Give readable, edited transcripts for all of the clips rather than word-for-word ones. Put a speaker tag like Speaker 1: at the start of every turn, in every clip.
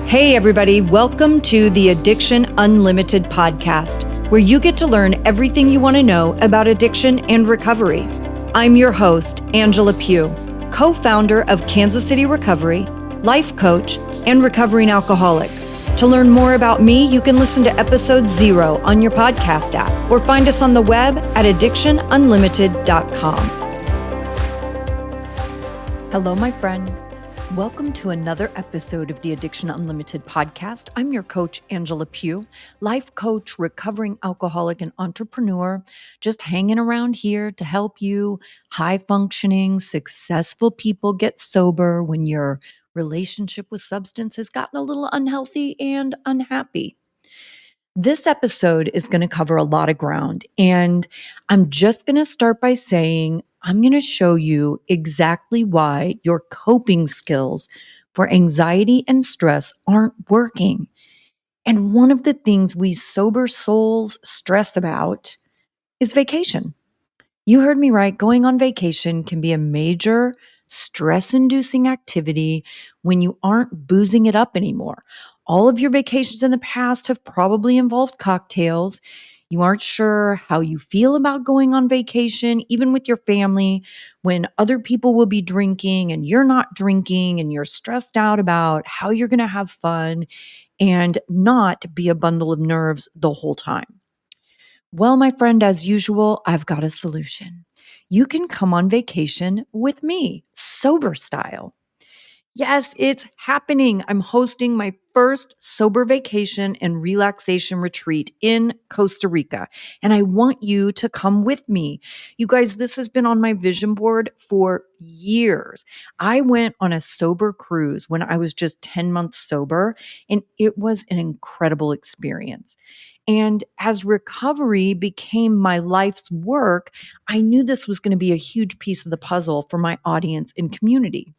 Speaker 1: Hey, everybody, welcome to the Addiction Unlimited podcast, where you get to learn everything you want to know about addiction and recovery. I'm your host, Angela Pugh, co-founder of Kansas City Recovery, life coach, and recovering alcoholic. To learn more about me, you can listen to episode 0 on your podcast app or find us on the web at addictionunlimited.com. Hello, my friend. Welcome to another episode of the Addiction Unlimited podcast. I'm your coach, Angela Pugh, life coach, recovering alcoholic, and entrepreneur, just hanging around here to help you high-functioning, successful people get sober when your relationship with substance has gotten a little unhealthy and unhappy. This episode is going to cover a lot of ground, and I'm just going to start by saying I'm going to show you exactly why your coping skills for anxiety and stress aren't working. And one of the things we sober souls stress about is vacation. You heard me right. Going on vacation can be a major stress-inducing activity when you aren't boozing it up anymore. All of your vacations in the past have probably involved cocktails. You aren't sure how you feel about going on vacation, even with your family, when other people will be drinking and you're not drinking and you're stressed out about how you're going to have fun and not be a bundle of nerves the whole time. Well, my friend, as usual, I've got a solution. You can come on vacation with me, sober style. Yes, it's happening. I'm hosting my first sober vacation and relaxation retreat in Costa Rica, and I want you to come with me. You guys, this has been on my vision board for years. I went on a sober cruise when I was just 10 months sober, and it was an incredible experience. And as recovery became my life's work, I knew this was going to be a huge piece of the puzzle for my audience and community.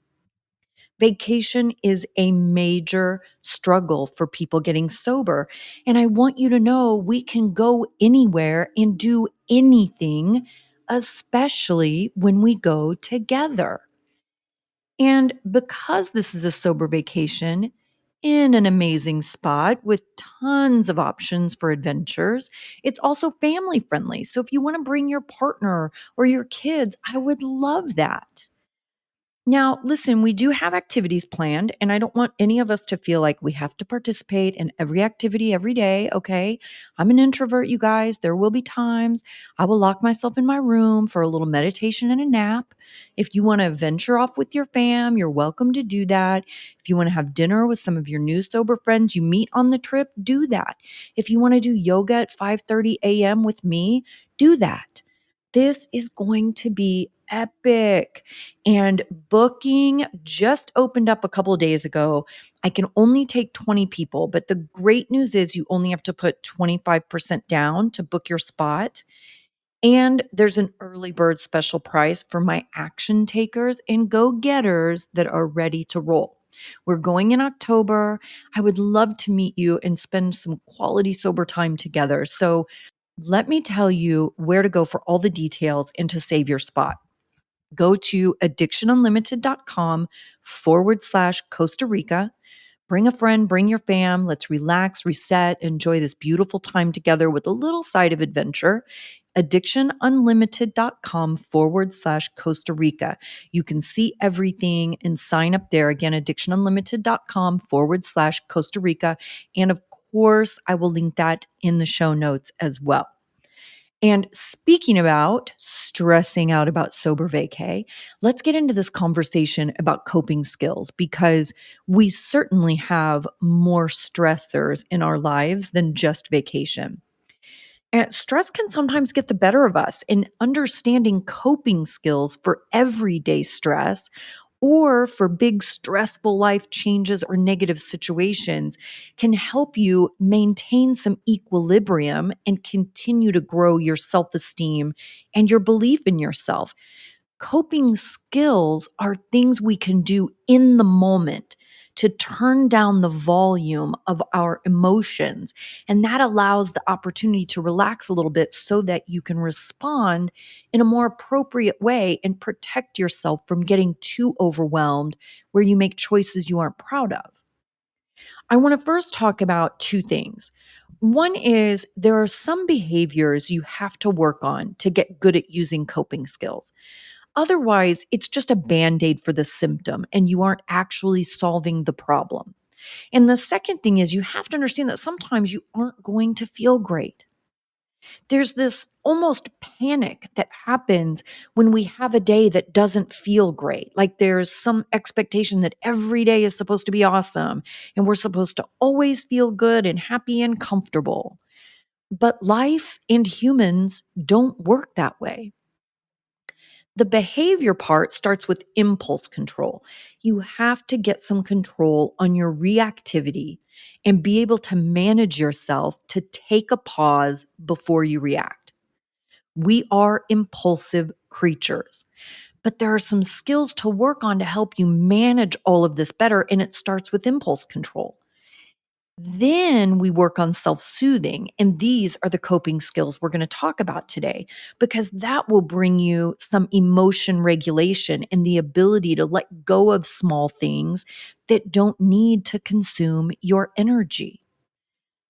Speaker 1: Vacation is a major struggle for people getting sober. And I want you to know we can go anywhere and do anything, especially when we go together. And because this is a sober vacation in an amazing spot with tons of options for adventures, it's also family friendly. So if you want to bring your partner or your kids, I would love that. Now, listen, we do have activities planned, and I don't want any of us to feel like we have to participate in every activity every day, okay? I'm an introvert, you guys. There will be times I will lock myself in my room for a little meditation and a nap. If you want to venture off with your fam, you're welcome to do that. If you want to have dinner with some of your new sober friends you meet on the trip, do that. If you want to do yoga at 5:30 a.m. with me, do that. This is going to be epic. And booking just opened up a couple of days ago. I can only take 20 people, but the great news is you only have to put 25% down to book your spot. And there's an early bird special price for my action takers and go-getters that are ready to roll. We're going in October. I would love to meet you and spend some quality sober time together. So let me tell you where to go for all the details and to save your spot. Go to addictionunlimited.com/Costa Rica. Bring a friend, bring your fam. Let's relax, reset, enjoy this beautiful time together with a little side of adventure. Addictionunlimited.com/Costa Rica. You can see everything and sign up there. Again, addictionunlimited.com/Costa Rica. And of course, I will link that in the show notes as well. And speaking about stressing out about sober vacay, let's get into this conversation about coping skills because we certainly have more stressors in our lives than just vacation. And stress can sometimes get the better of us, and understanding coping skills for everyday stress or for big stressful life changes or negative situations can help you maintain some equilibrium and continue to grow your self-esteem and your belief in yourself. Coping skills are things we can do in the moment to turn down the volume of our emotions. And that allows the opportunity to relax a little bit so that you can respond in a more appropriate way and protect yourself from getting too overwhelmed where you make choices you aren't proud of. I want to first talk about two things. One is there are some behaviors you have to work on to get good at using coping skills. Otherwise, it's just a band aid for the symptom and you aren't actually solving the problem. And the second thing is you have to understand that sometimes you aren't going to feel great. There's this almost panic that happens when we have a day that doesn't feel great. Like there's some expectation that every day is supposed to be awesome and we're supposed to always feel good and happy and comfortable. But life and humans don't work that way. The behavior part starts with impulse control. You have to get some control on your reactivity and be able to manage yourself to take a pause before you react. We are impulsive creatures, but there are some skills to work on to help you manage all of this better, and it starts with impulse control. Then we work on self soothing, and these are the coping skills we're going to talk about today because that will bring you some emotion regulation and the ability to let go of small things that don't need to consume your energy.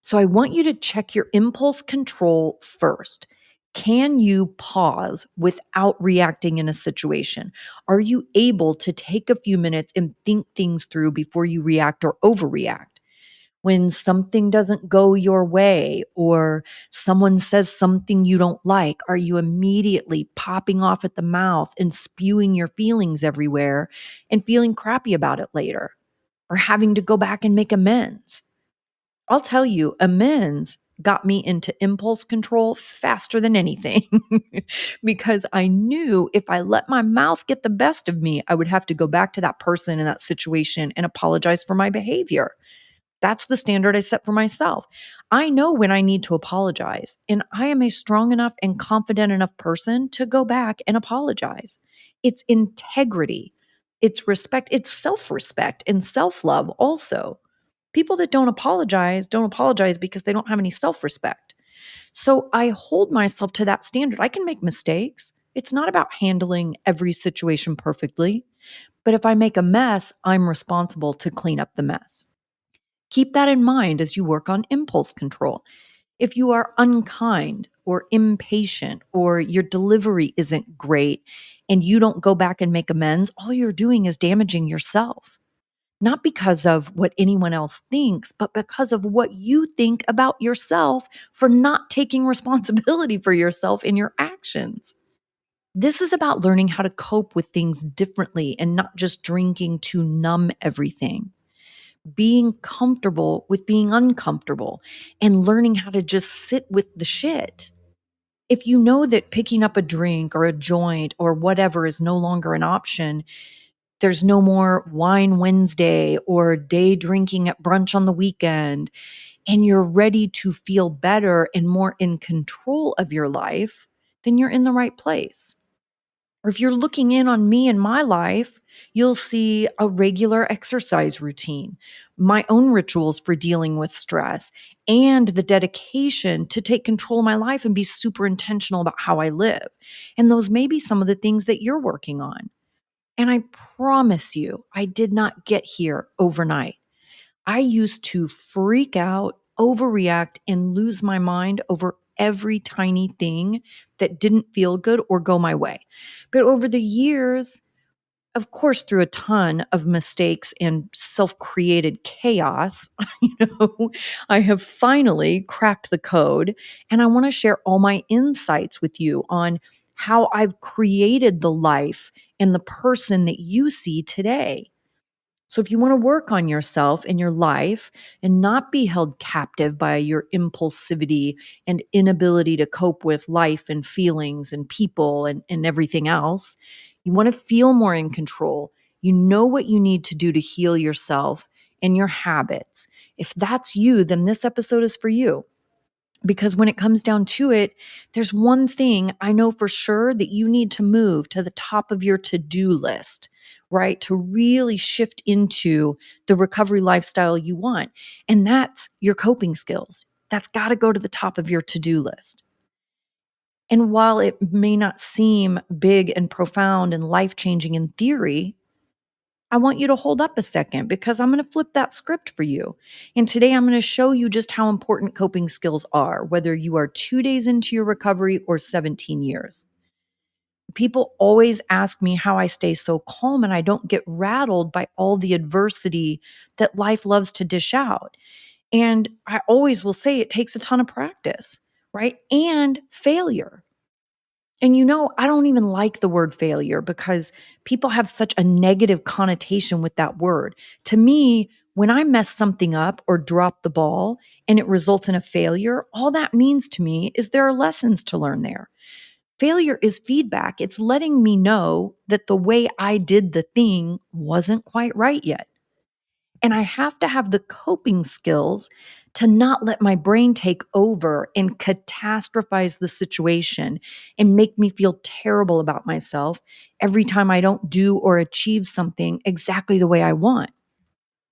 Speaker 1: So I want you to check your impulse control first. Can you pause without reacting in a situation? Are you able to take a few minutes and think things through before you react or overreact? When something doesn't go your way or someone says something you don't like, are you immediately popping off at the mouth and spewing your feelings everywhere and feeling crappy about it later or having to go back and make amends? I'll tell you, amends got me into impulse control faster than anything because I knew if I let my mouth get the best of me, I would have to go back to that person in that situation and apologize for my behavior. That's the standard I set for myself. I know when I need to apologize, and I am a strong enough and confident enough person to go back and apologize. It's integrity, it's respect, it's self respect and self love also. People that don't apologize because they don't have any self respect. So I hold myself to that standard. I can make mistakes. It's not about handling every situation perfectly. But if I make a mess, I'm responsible to clean up the mess. Keep that in mind as you work on impulse control. If you are unkind or impatient or your delivery isn't great and you don't go back and make amends, all you're doing is damaging yourself. Not because of what anyone else thinks, but because of what you think about yourself for not taking responsibility for yourself in your actions. This is about learning how to cope with things differently and not just drinking to numb everything. Being comfortable with being uncomfortable and learning how to just sit with the shit. If you know that picking up a drink or a joint or whatever is no longer an option, there's no more wine Wednesday or day drinking at brunch on the weekend, and you're ready to feel better and more in control of your life, then you're in the right place. Or if you're looking in on me and my life, you'll see a regular exercise routine, my own rituals for dealing with stress, and the dedication to take control of my life and be super intentional about how I live. And those may be some of the things that you're working on. And I promise you, I did not get here overnight. I used to freak out, overreact, and lose my mind over every tiny thing that didn't feel good or go my way. But over the years, of course, through a ton of mistakes and self created chaos, I have finally cracked the code. And I want to share all my insights with you on how I've created the life and the person that you see today. So, if you want to work on yourself and your life and not be held captive by your impulsivity and inability to cope with life and feelings and people and everything else, you want to feel more in control. You know what you need to do to heal yourself and your habits. If that's you, then this episode is for you. Because when it comes down to it, there's one thing I know for sure that you need to move to the top of your to do list, right? To really shift into the recovery lifestyle you want. And that's your coping skills. That's got to go to the top of your to do list. And while it may not seem big and profound and life changing in theory, I want you to hold up a second because I'm going to flip that script for you. And today I'm going to show you just how important coping skills are, whether you are 2 days into your recovery or 17 years. People always ask me how I stay so calm and I don't get rattled by all the adversity that life loves to dish out. And I always will say it takes a ton of practice, right? And failure. And I don't even like the word failure because people have such a negative connotation with that word. To me, when I mess something up or drop the ball and it results in a failure, all that means to me is there are lessons to learn there. Failure is feedback. It's letting me know that the way I did the thing wasn't quite right yet. And I have to have the coping skills to not let my brain take over and catastrophize the situation and make me feel terrible about myself every time I don't do or achieve something exactly the way I want.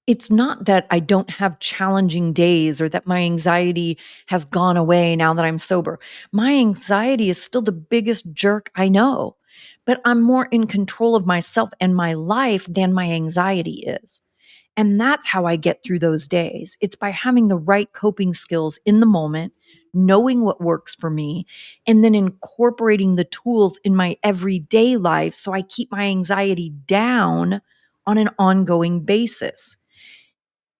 Speaker 1: It's not that I don't have challenging days or that my anxiety has gone away now that I'm sober. My anxiety is still the biggest jerk I know, but I'm more in control of myself and my life than my anxiety is. And that's how I get through those days. It's by having the right coping skills in the moment, knowing what works for me, and then incorporating the tools in my everyday life so I keep my anxiety down on an ongoing basis.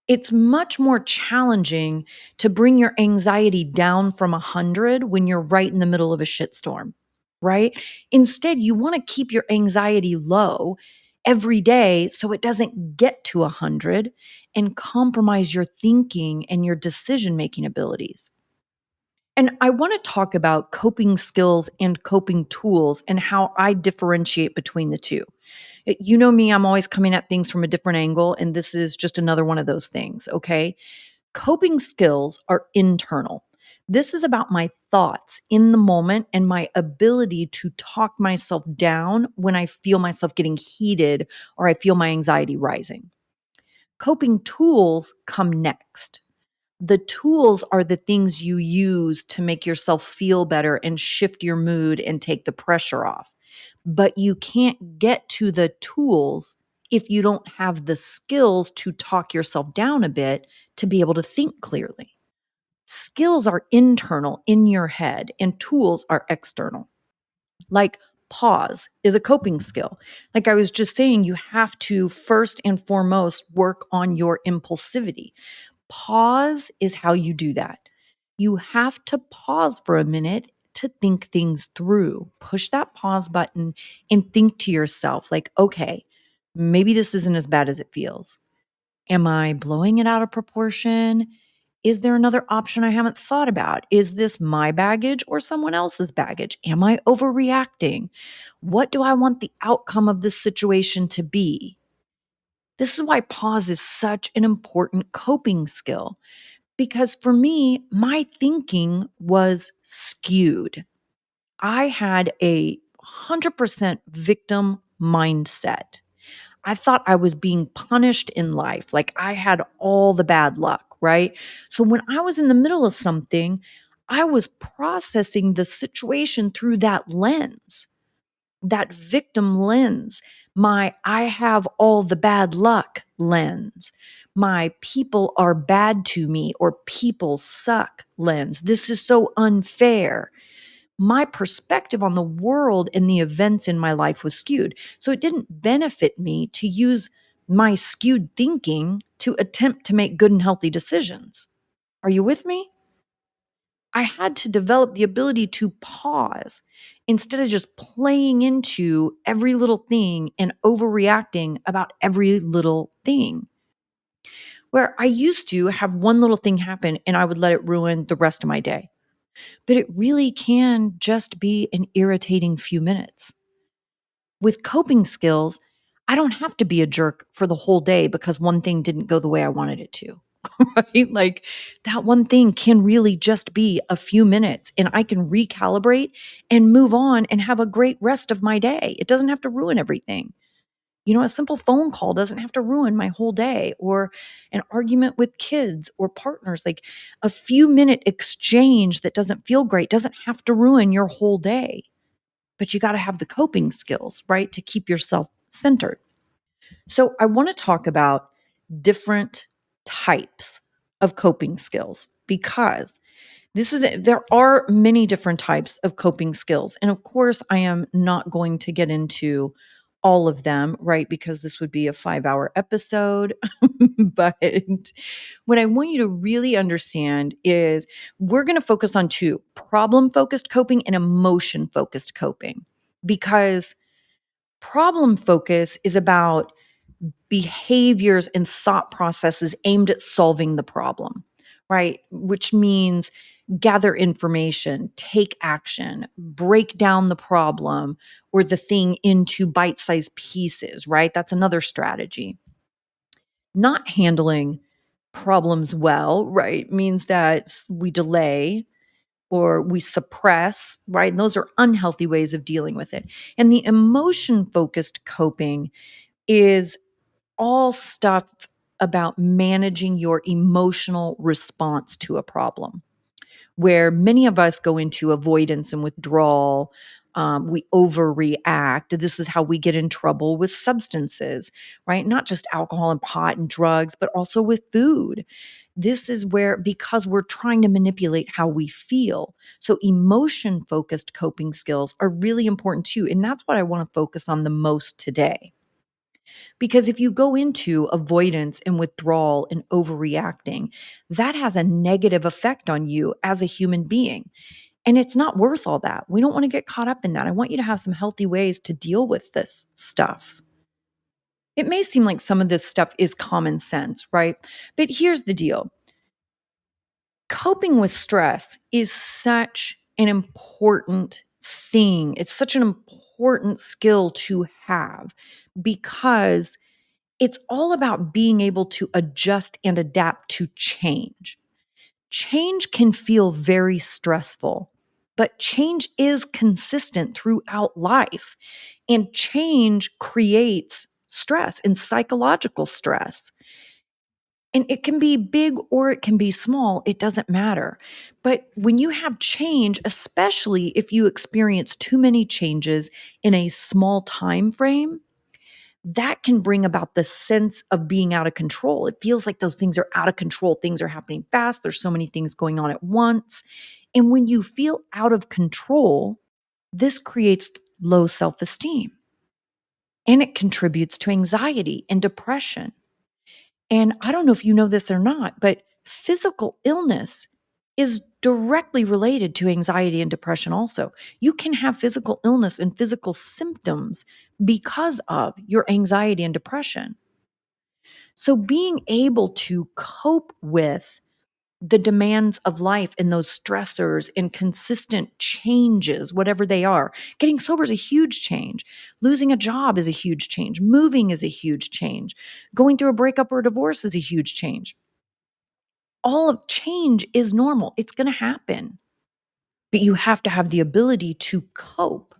Speaker 1: It's much more challenging to bring your anxiety down from 100 when you're right in the middle of a shitstorm, right? Instead, you want to keep your anxiety low every day so it doesn't get to 100 and compromise your thinking and your decision making abilities. And I want to talk about coping skills and coping tools and how I differentiate between the two. You know me, I'm always coming at things from a different angle, and this is just another one of those things, okay? Coping skills are internal. This is about my thoughts in the moment and my ability to talk myself down when I feel myself getting heated or I feel my anxiety rising. Coping tools come next. The tools are the things you use to make yourself feel better and shift your mood and take the pressure off. But you can't get to the tools if you don't have the skills to talk yourself down a bit to be able to think clearly. Skills are internal in your head and tools are external. Like pause is a coping skill. Like I was just saying, you have to first and foremost work on your impulsivity. Pause is how you do that. You have to pause for a minute to think things through. Push that pause button and think to yourself, like, okay, maybe this isn't as bad as it feels. Am I blowing it out of proportion? Is there another option I haven't thought about? Is this my baggage or someone else's baggage? Am I overreacting? What do I want the outcome of this situation to be? This is why pause is such an important coping skill because for me, my thinking was skewed. I had a 100% victim mindset. I thought I was being punished in life, like I had all the bad luck, right? So when I was in the middle of something, I was processing the situation through that lens, that victim lens, my I have all the bad luck lens, my people are bad to me or people suck lens. This is so unfair. My perspective on the world and the events in my life was skewed. So it didn't benefit me to use my skewed thinking to attempt to make good and healthy decisions. Are you with me? I had to develop the ability to pause instead of just playing into every little thing and overreacting about every little thing. Where I used to have one little thing happen and I would let it ruin the rest of my day. But it really can just be an irritating few minutes. With coping skills, I don't have to be a jerk for the whole day because one thing didn't go the way I wanted it to. Right? Like that one thing can really just be a few minutes and I can recalibrate and move on and have a great rest of my day. It doesn't have to ruin everything. A simple phone call doesn't have to ruin my whole day or an argument with kids or partners. Like a few minute exchange that doesn't feel great doesn't have to ruin your whole day. But you got to have the coping skills, right, to keep yourself centered. So, I want to talk about different types of coping skills because there are many different types of coping skills. And of course, I am not going to get into all of them, right? Because this would be a 5-hour episode. But what I want you to really understand is we're going to focus on two: problem focused coping and emotion focused coping. Because problem focus is about behaviors and thought processes aimed at solving the problem, right? Which means gather information, take action, break down the problem or the thing into bite sized pieces, right? That's another strategy. Not handling problems well, right, means that we delay or we suppress, right? And those are unhealthy ways of dealing with it. And the emotion focused coping is all stuff about managing your emotional response to a problem, where many of us go into avoidance and withdrawal. We overreact. This is how we get in trouble with substances, right? Not just alcohol and pot and drugs, but also with food. This is where, because we're trying to manipulate how we feel. So, emotion focused coping skills are really important too. And that's what I want to focus on the most today. Because if you go into avoidance and withdrawal and overreacting, that has a negative effect on you as a human being. And it's not worth all that. We don't want to get caught up in that. I want you to have some healthy ways to deal with this stuff. It may seem like some of this stuff is common sense, right? But here's the deal: coping with stress is such an important thing. It's such an important skill to have because it's all about being able to adjust and adapt to change. Change can feel very stressful, but change is consistent throughout life. And change creates stress and psychological stress. And it can be big or it can be small, it doesn't matter. But when you have change, especially if you experience too many changes in a small time frame, that can bring about the sense of being out of control. It feels like those things are out of control. Things are happening fast. There's so many things going on at once. And when you feel out of control, this creates low self esteem and it contributes to anxiety and depression. And I don't know if you know this or not, but physical illness is directly related to anxiety and depression also. You can have physical illness and physical symptoms because of your anxiety and depression. So being able to cope with the demands of life and those stressors and consistent changes, whatever they are. Getting sober is a huge change. Losing a job is a huge change. Moving is a huge change. Going through a breakup or a divorce is a huge change. All of change is normal. It's going to happen. But you have to have the ability to cope,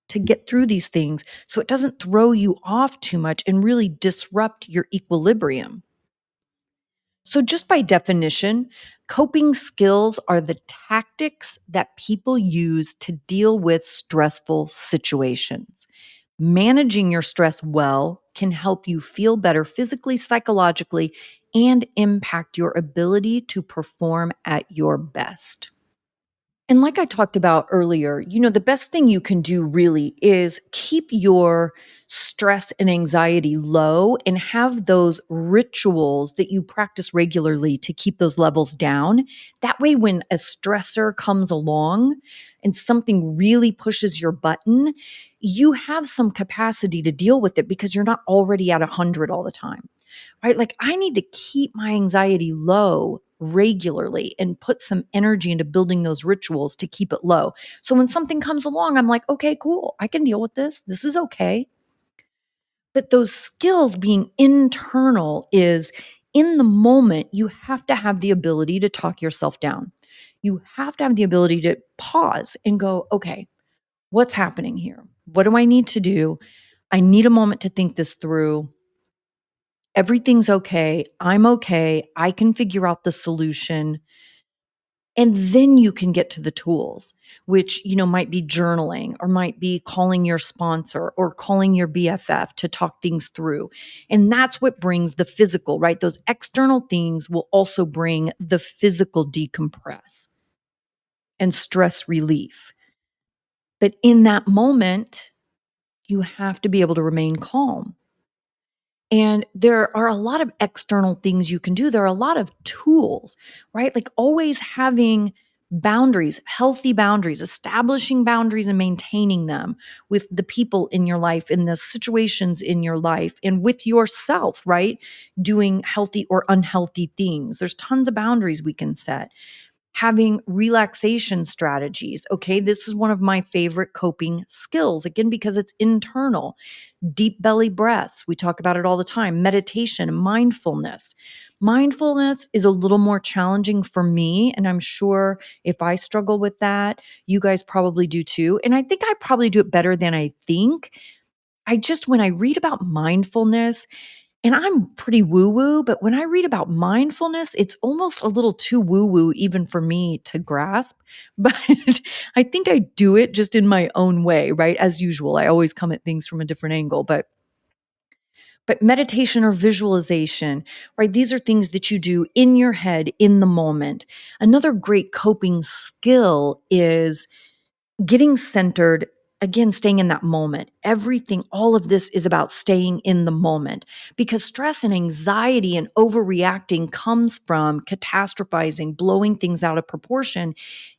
Speaker 1: to get through these things so it doesn't throw you off too much and really disrupt your equilibrium. So, just by definition, coping skills are the tactics that people use to deal with stressful situations. Managing your stress well can help you feel better physically, psychologically, and impact your ability to perform at your best. And like I talked about earlier, the best thing you can do really is keep your stress and anxiety low and have those rituals that you practice regularly to keep those levels down. That way, when a stressor comes along and something really pushes your button, you have some capacity to deal with it because you're not already at 100 all the time, right? Like I need to keep my anxiety low regularly and put some energy into building those rituals to keep it low. So when something comes along, I'm like, okay, cool. I can deal with this. This is okay. But those skills being internal is in the moment, you have to have the ability to talk yourself down. You have to have the ability to pause and go, okay, what's happening here? What do I need to do? I need a moment to think this through. Everything's okay. I'm okay. I can figure out the solution. And then you can get to the tools, which, might be journaling or might be calling your sponsor or calling your BFF to talk things through. And that's what brings the physical, right? Those external things will also bring the physical decompress and stress relief. But in that moment, you have to be able to remain calm. And there are a lot of external things you can do. There are a lot of tools, right? Like always having boundaries, healthy boundaries, establishing boundaries and maintaining them with the people in your life, in the situations in your life, and with yourself, right? Doing healthy or unhealthy things. There's tons of boundaries we can set. Having relaxation strategies. Okay, this is one of my favorite coping skills, again, because it's internal. Deep belly breaths. We talk about it all the time. Meditation, mindfulness. Mindfulness is a little more challenging for me. And I'm sure if I struggle with that, you guys probably do too. And I think I probably do it better than I think. When I read about mindfulness, and I'm pretty woo woo, but when I read about mindfulness, it's almost a little too woo woo, even for me to grasp. But I think I do it just in my own way, right? As usual, I always come at things from a different angle, but meditation or visualization, right? These are things that you do in your head in the moment. Another great coping skill is getting centered, again, staying in that moment. Everything, all of this is about staying in the moment because stress and anxiety and overreacting comes from catastrophizing, blowing things out of proportion,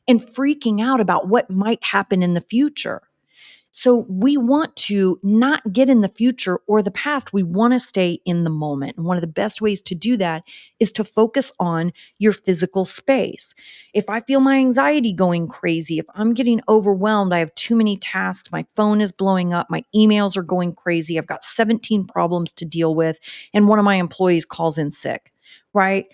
Speaker 1: and freaking out about what might happen in the future. So we want to not get in the future or the past. We want to stay in the moment. And one of the best ways to do that is to focus on your physical space. If I feel my anxiety going crazy, if I'm getting overwhelmed, I have too many tasks, my phone is blowing up, my emails are going crazy, I've got 17 problems to deal with, and one of my employees calls in sick, right?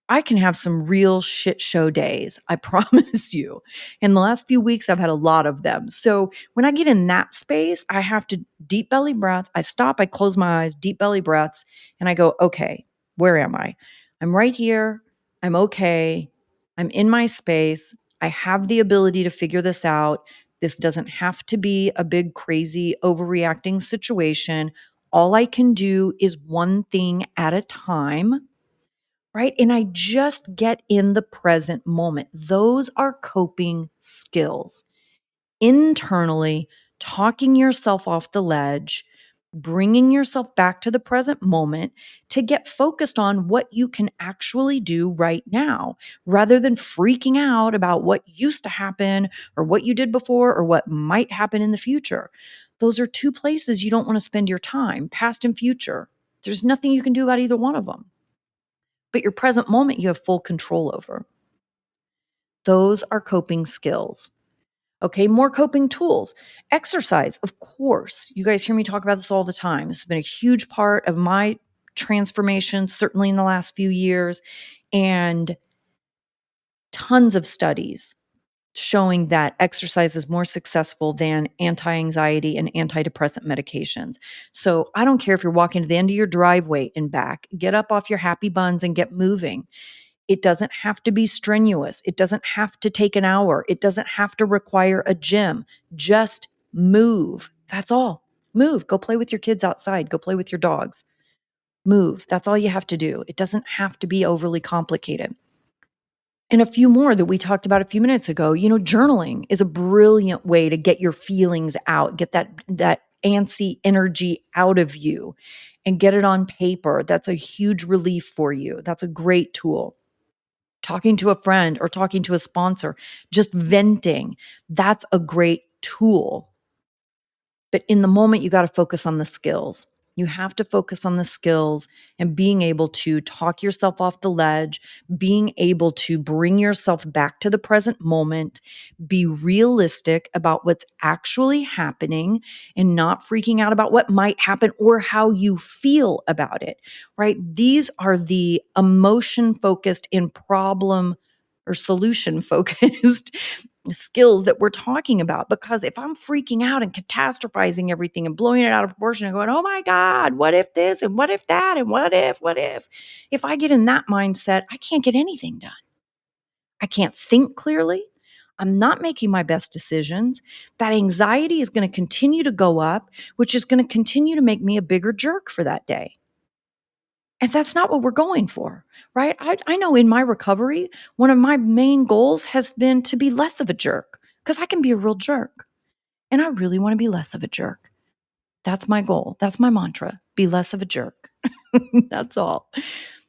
Speaker 1: I can have some real shit show days, I promise you. In the last few weeks, I've had a lot of them. So when I get in that space, I have to deep belly breath. I stop, I close my eyes, deep belly breaths, and I go, okay, where am I? I'm right here. I'm okay. I'm in my space. I have the ability to figure this out. This doesn't have to be a big, crazy, overreacting situation. All I can do is one thing at a time, right? And I just get in the present moment. Those are coping skills. Internally, talking yourself off the ledge, bringing yourself back to the present moment to get focused on what you can actually do right now rather than freaking out about what used to happen or what you did before or what might happen in the future. Those are two places you don't want to spend your time, past and future. There's nothing you can do about either one of them, but your present moment you have full control over. Those are coping skills. Okay, more coping tools. Exercise, of course. You guys hear me talk about this all the time. This has been a huge part of my transformation, certainly in the last few years, and tons of studies showing that exercise is more successful than anti-anxiety and antidepressant medications. So I don't care if you're walking to the end of your driveway and back, get up off your happy buns and get moving. It doesn't have to be strenuous. It doesn't have to take an hour. It doesn't have to require a gym. Just move. That's all. Move. Go play with your kids outside. Go play with your dogs. Move. That's all you have to do. It doesn't have to be overly complicated. And a few more that we talked about a few minutes ago. Journaling is a brilliant way to get your feelings out, get that antsy energy out of you and get it on paper. That's a huge relief for you. That's a great tool. Talking to a friend or talking to a sponsor, just venting, that's a great tool. But in the moment, you got to focus on the skills. You have to focus on the skills and being able to talk yourself off the ledge, being able to bring yourself back to the present moment, be realistic about what's actually happening and not freaking out about what might happen or how you feel about it, right? These are the emotion focused and problem or solution focused skills that we're talking about. Because if I'm freaking out and catastrophizing everything and blowing it out of proportion and going, oh my God, what if this and what if that and what if? If I get in that mindset, I can't get anything done. I can't think clearly. I'm not making my best decisions. That anxiety is going to continue to go up, which is going to continue to make me a bigger jerk for that day. And that's not what we're going for, right? I know in my recovery, one of my main goals has been to be less of a jerk because I can be a real jerk. And I really want to be less of a jerk. That's my goal. That's my mantra. Be less of a jerk. That's all.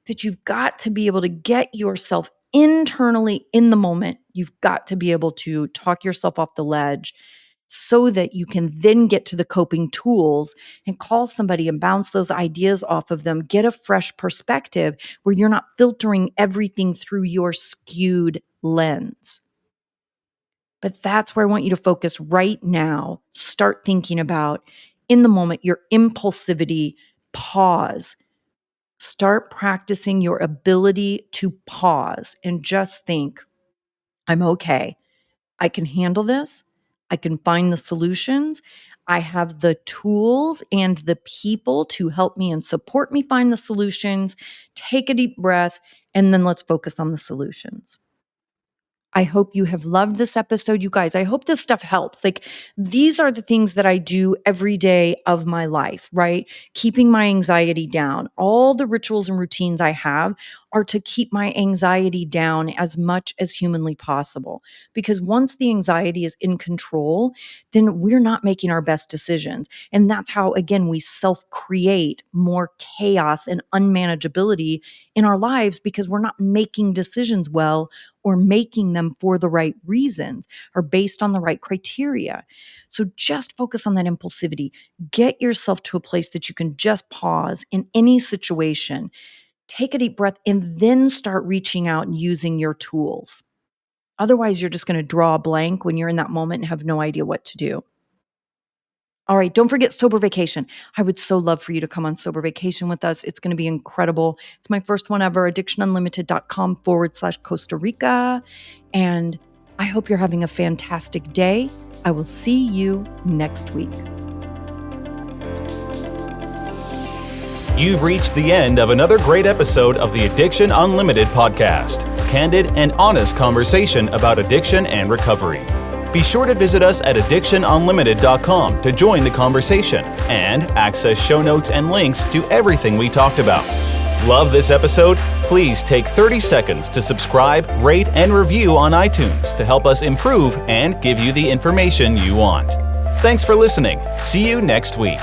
Speaker 1: That you've got to be able to get yourself internally in the moment. You've got to be able to talk yourself off the ledge so that you can then get to the coping tools and call somebody and bounce those ideas off of them. Get a fresh perspective where you're not filtering everything through your skewed lens. But that's where I want you to focus right now. Start thinking about, in the moment, your impulsivity. Pause. Start practicing your ability to pause and just think, I'm okay. I can handle this. I can find the solutions. I have the tools and the people to help me and support me find the solutions. Take a deep breath, and then let's focus on the solutions. I hope you have loved this episode, you guys. I hope this stuff helps. Like, these are the things that I do every day of my life, right? Keeping my anxiety down. All the rituals and routines I have are to keep my anxiety down as much as humanly possible. Because once the anxiety is in control, then we're not making our best decisions. And that's how, again, we self-create more chaos and unmanageability in our lives because we're not making decisions well or making them for the right reasons or based on the right criteria. So just focus on that impulsivity. Get yourself to a place that you can just pause in any situation, take a deep breath, and then start reaching out and using your tools. Otherwise, you're just going to draw a blank when you're in that moment and have no idea what to do. All right, don't forget Sober Vacation. I would so love for you to come on Sober Vacation with us. It's going to be incredible. It's my first one ever, addictionunlimited.com/Costa Rica. And I hope you're having a fantastic day. I will see you next week.
Speaker 2: You've reached the end of another great episode of the Addiction Unlimited podcast. Candid and honest conversation about addiction and recovery. Be sure to visit us at addictionunlimited.com to join the conversation and access show notes and links to everything we talked about. Love this episode? Please take 30 seconds to subscribe, rate, and review on iTunes to help us improve and give you the information you want. Thanks for listening. See you next week.